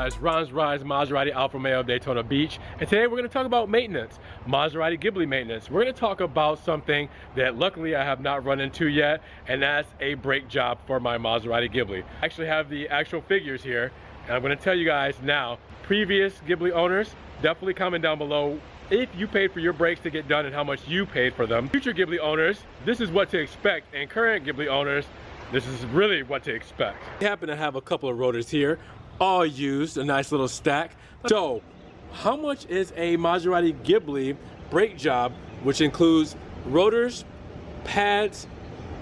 guys? Ron's Rides, Maserati Alfa Romeo of Daytona Beach, and today we're going to talk about maintenance, Maserati Ghibli maintenance. We're going to talk about something that luckily I have not run into yet, and that's a brake job for my Maserati Ghibli. I actually have the actual figures here, and I'm going to tell you guys now. Previous Ghibli owners, definitely comment down below if you paid for your brakes to get done and how much you paid for them. Future Ghibli owners, this is what to expect, and current Ghibli owners, this is really what to expect. We happen to have a couple of rotors here, all used, a nice little stack. So, how much is a Maserati Ghibli brake job, which includes rotors, pads,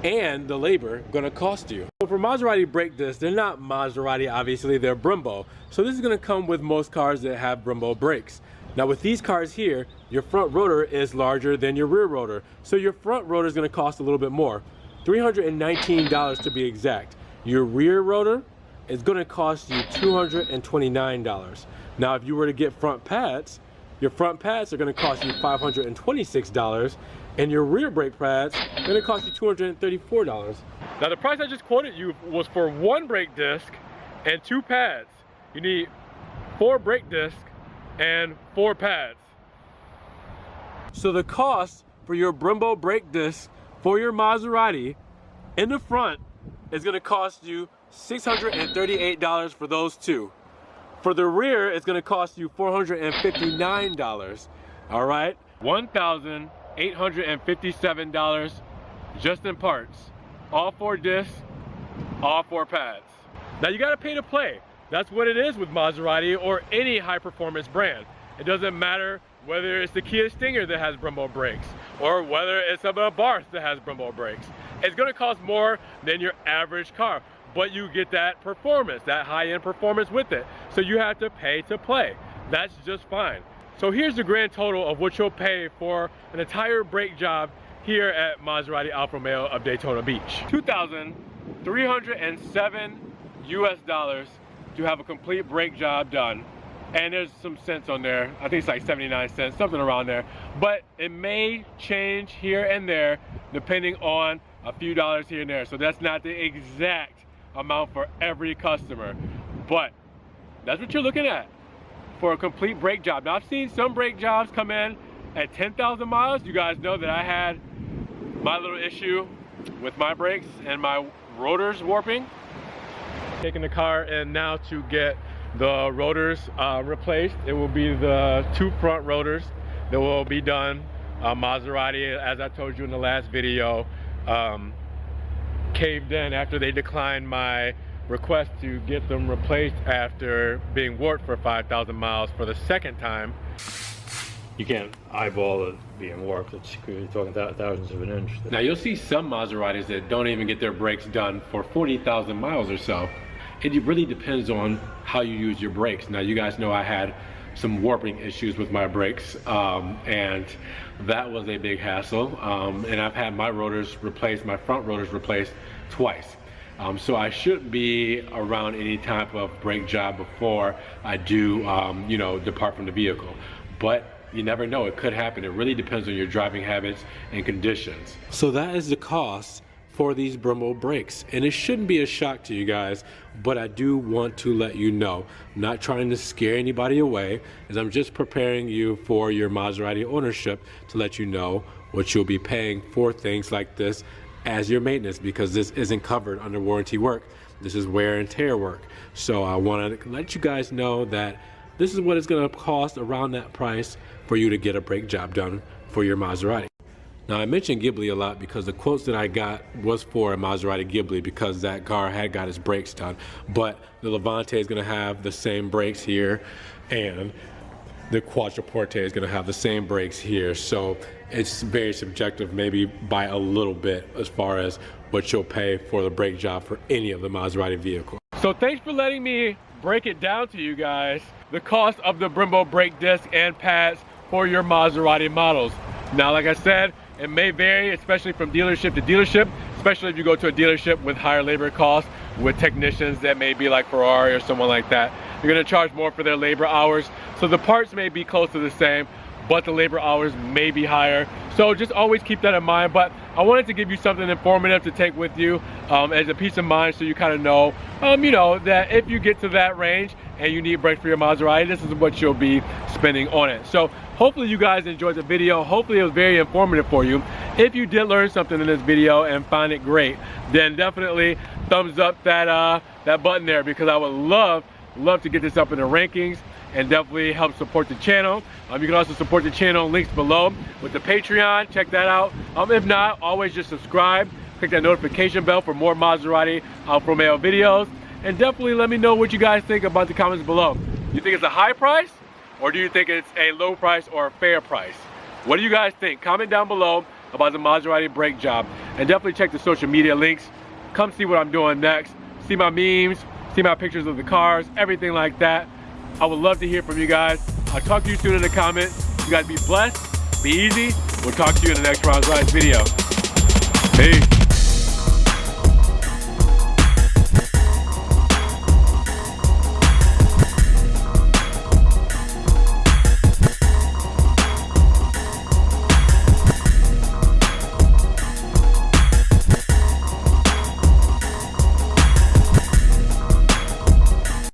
and the labor, gonna cost you? So for Maserati brake discs, they're not Maserati, obviously, they're Brembo. So this is gonna come with most cars that have Brembo brakes. Now with these cars here, your front rotor is larger than your rear rotor. So your front rotor is gonna cost a little bit more. $319 to be exact. Your rear rotor is gonna cost you $229. Now if you were to get front pads, your front pads are gonna cost you $526, and your rear brake pads are gonna cost you $234. Now the price I just quoted you was for one brake disc and 2 pads. You need 4 brake discs and 4 pads. So the cost for your Brembo brake disc for your Maserati in the front is gonna cost you $638 for those 2. For the rear, it's gonna cost you $459. All right, $1,857 just in parts. All 4 discs, all 4 pads. Now you gotta pay to play. That's what it is with Maserati or any high performance brand. It doesn't matter whether it's the Kia Stinger that has Brembo brakes or whether it's a Barth that has Brembo brakes. It's gonna cost more than your average car, but you get that performance, that high-end performance with it. So you have to pay to play. That's just fine. So here's the grand total of what you'll pay for an entire brake job here at Maserati Alfa Romeo of Daytona Beach. $2,307 US dollars to have a complete brake job done. And there's some cents on there. I think it's like 79 cents, something around there. But it may change here and there depending on a few dollars here and there. So that's not the exact amount for every customer. But that's what you're looking at for a complete brake job. Now I've seen some brake jobs come in at 10,000 miles. You guys know that I had my little issue with my brakes and my rotors warping. Taking the car in now to get the rotors replaced. It will be the 2 front rotors that will be done. Maserati, as I told you in the last video, caved in after they declined my request to get them replaced after being warped for 5,000 miles for the second time. You can't eyeball it being warped. You're talking thousands of an inch. Now you'll see some Maseratis that don't even get their brakes done for 40,000 miles or so. It really depends on how you use your brakes. Now you guys know I had some warping issues with my brakes, and that was a big hassle. And I've had my rotors replaced, my front rotors replaced twice. So I should be around any type of brake job before I do, you know, depart from the vehicle. But you never know, it could happen. It really depends on your driving habits and conditions. So that is the cost for these Brembo brakes, and it shouldn't be a shock to you guys, but I do want to let you know, I'm not trying to scare anybody away, as I'm just preparing you for your Maserati ownership to let you know what you'll be paying for things like this as your maintenance, because this isn't covered under warranty work. This is wear and tear work. So I want to let you guys know that this is what it's going to cost around that price for you to get a brake job done for your Maserati. Now I mentioned Ghibli a lot because the quotes that I got was for a Maserati Ghibli because that car had got its brakes done. But the Levante is going to have the same brakes here, and the Quattroporte is going to have the same brakes here. So it's very subjective, maybe by a little bit, as far as what you'll pay for the brake job for any of the Maserati vehicles. So thanks for letting me break it down to you guys, the cost of the Brembo brake disc and pads for your Maserati models. Now, like I said, it may vary, especially from dealership to dealership, especially if you go to a dealership with higher labor costs, with technicians that may be like Ferrari or someone like that. You're gonna charge more for their labor hours. So the parts may be close to the same, but the labor hours may be higher. So just always keep that in mind. But I wanted to give you something informative to take with you as a peace of mind, so you kind of know, you know, that if you get to that range, and you need brakes for your Maserati, this is what you'll be spending on it. So hopefully you guys enjoyed the video. Hopefully it was very informative for you. If you did learn something in this video and find it great, then definitely thumbs up that button there, because I would love to get this up in the rankings and definitely help support the channel. You can also support the channel, links below with the Patreon, check that out. If not, always just subscribe, click that notification bell for more Maserati Alfa Romeo videos, and definitely let me know what you guys think about the comments below. You think it's a high price, or do you think it's a low price or a fair price? What do you guys think? Comment down below about the Maserati brake job, and definitely check the social media links. Come see what I'm doing next, see my memes, see my pictures of the cars, everything like that. I would love to hear from you guys. I'll talk to you soon in the comments. You guys be blessed, be easy. We'll talk to you in the next Maserati video. Peace.